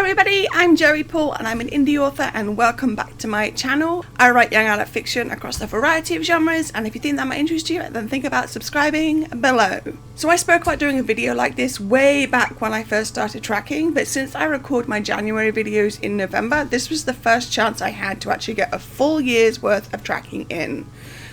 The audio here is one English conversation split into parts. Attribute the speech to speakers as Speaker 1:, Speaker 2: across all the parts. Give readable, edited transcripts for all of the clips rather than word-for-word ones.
Speaker 1: everybody, I'm Jerry Paul and I'm an indie author and welcome back to my channel. I write young adult fiction across a variety of genres, and if you think that might interest you, then think about subscribing below. So I spoke about doing a video like this way back when I first started tracking, but since I record my January videos in November, this was the first chance I had to actually get a full year's worth of tracking in.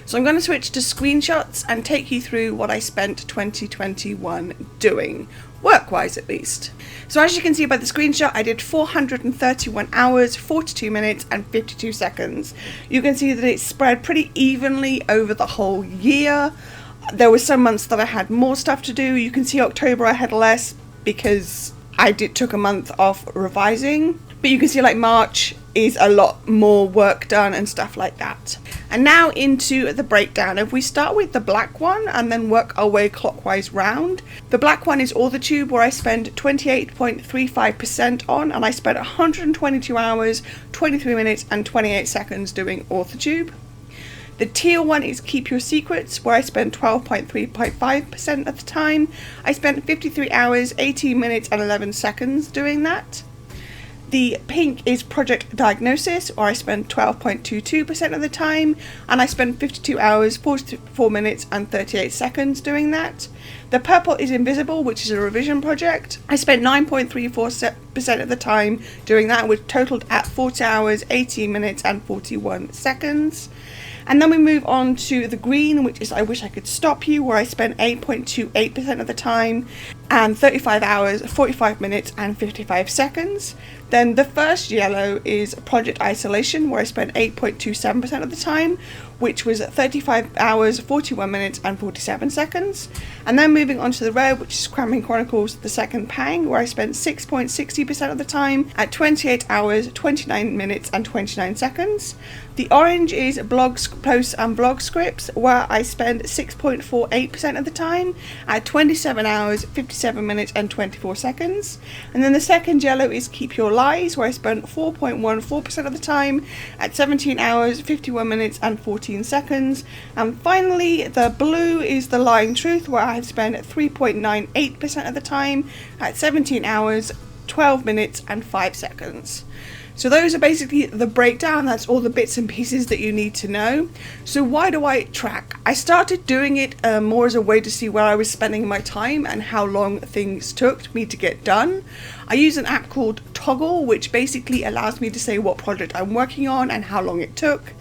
Speaker 1: So I'm going to switch to screenshots and take you through what I spent 2021 doing, work-wise at least. So as you can see by the screenshot, I did 431 hours, 42 minutes and 52 seconds. You can see that it's spread pretty evenly over the whole year. There were some months that I had more stuff to do. You can see October I had less because I took a month off revising. But you can see like March is a lot more work done and stuff like that. And now into the breakdown. If we start with the black one and then work our way clockwise round. The black one is Authortube, where I spend 28.35% on, and I spent 122 hours, 23 minutes and 28 seconds doing Authortube. The teal one is Keep Your Secrets, where I spent 12.35% of the time. I spent 53 hours, 18 minutes and 11 seconds doing that. The pink is Project Diagnosis, where I spent 12.22% of the time, and I spent 52 hours, 44 minutes and 38 seconds doing that. The purple is Invisible, which is a revision project. I spent 9.34% of the time doing that, which totaled at 40 hours, 18 minutes and 41 seconds. And then we move on to the green, which is I Wish I Could Stop You, where I spent 8.28% of the time and 35 hours, 45 minutes and 55 seconds. Then the first yellow is Project Isolation, where I spent 8.27% of the time, which was 35 hours, 41 minutes and 47 seconds. And then moving on to the red, which is Cramming Chronicles The Second Pang, where I spent 6.60% of the time at 28 hours, 29 minutes and 29 seconds. The orange is Blog Posts and Blog Scripts, where I spend 6.48% of the time at 27 hours, 57 minutes and 24 seconds. And then the second yellow is Keep Your Lies, where I spent 4.14% of the time at 17 hours, 51 minutes and 14 seconds. And finally, the blue is The Lying Truth, where I have spent 3.98% of the time at 17 hours, 12 minutes and 5 seconds. So those are basically the breakdown. That's all the bits and pieces that you need to know. So why do I track? I started doing it more as a way to see where I was spending my time and how long things took me to get done. I use an app called Toggle, which basically allows me to say what project I'm working on and how long it took.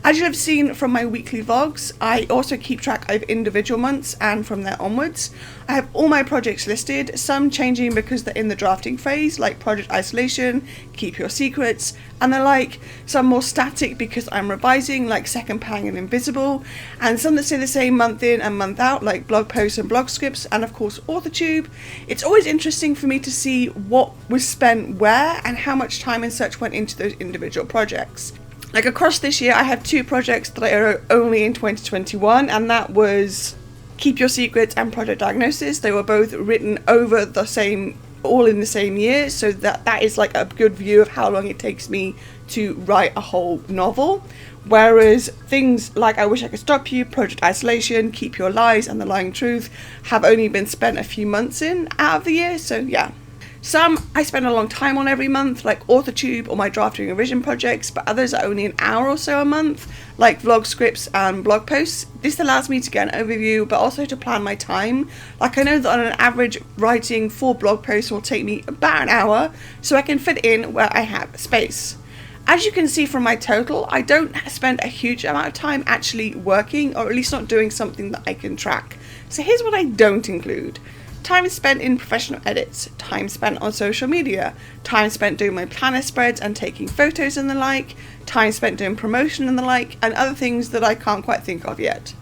Speaker 1: As you have seen from my weekly vlogs, I also keep track of individual months and from there onwards. I have all my projects listed, some changing because they're in the drafting phase, like Project Isolation, Keep Your Secrets, and the like. Some more static because I'm revising, like Second Pang and Invisible, and some that stay the same month in and month out, like Blog Posts and Blog Scripts, and of course Authortube. It's always interesting for me to see what was spent where and how much time and such went into those individual projects. Like across this year, I have two projects that I wrote only in 2021, and that was Keep Your Secrets and Project Diagnosis. They were both written over the same, all in the same year, so that is like a good view of how long it takes me to write a whole novel. Whereas things like I Wish I Could Stop You, Project Isolation, Keep Your Lies and The Lying Truth have only been spent a few months in out of the year, so yeah. Some I spend a long time on every month, like Authortube or my drafting revision projects, but others are only an hour or so a month, like vlog scripts and blog posts. This allows me to get an overview, but also to plan my time. Like I know that on an average, writing 4 blog posts will take me about an hour, so I can fit in where I have space. As you can see from my total, I don't spend a huge amount of time actually working, or at least not doing something that I can track. So here's what I don't include. Time spent in professional edits, time spent on social media, time spent doing my planner spreads and taking photos and the like, time spent doing promotion and the like, and other things that I can't quite think of yet.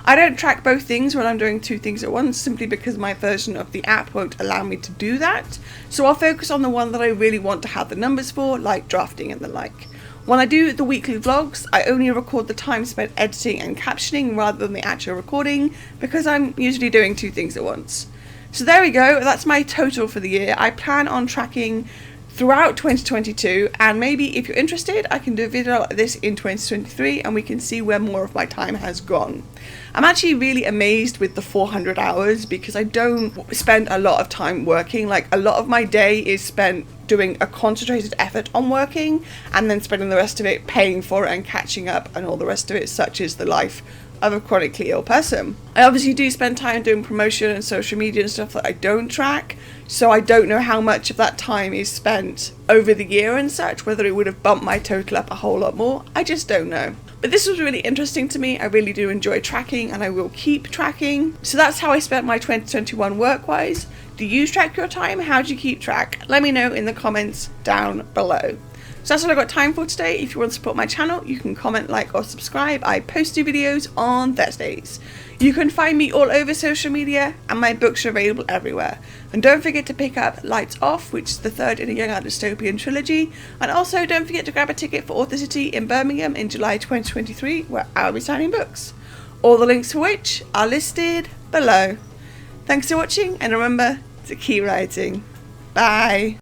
Speaker 1: I don't track both things when I'm doing 2 things at once, simply because my version of the app won't allow me to do that, so I'll focus on the one that I really want to have the numbers for, like drafting and the like. When I do the weekly vlogs, I only record the time spent editing and captioning rather than the actual recording, because I'm usually doing 2 things at once. So there we go, that's my total for the year. I plan on tracking throughout 2022, and maybe if you're interested, I can do a video like this in 2023 and we can see where more of my time has gone. I'm actually really amazed with the 400 hours because I don't spend a lot of time working. Like a lot of my day is spent doing a concentrated effort on working and then spending the rest of it paying for it and catching up and all the rest of it, such is the life of a chronically ill person. I obviously do spend time doing promotion and social media and stuff that I don't track, so I don't know how much of that time is spent over the year and such, whether it would have bumped my total up a whole lot more. I just don't know. But this was really interesting to me. I really do enjoy tracking and I will keep tracking. So that's how I spent my 2021 work-wise. Do you track your time? How do you keep track? Let me know in the comments down below. So that's all I've got time for today. If you want to support my channel, you can comment, like or subscribe. I post new videos on Thursdays. You can find me all over social media and my books are available everywhere. And don't forget to pick up Lights Off, which is the third in a young adult dystopian trilogy. And also don't forget to grab a ticket for Authortube in Birmingham in July 2023, where I'll be signing books. All the links for which are listed below. Thanks for watching and remember to keep writing. Bye.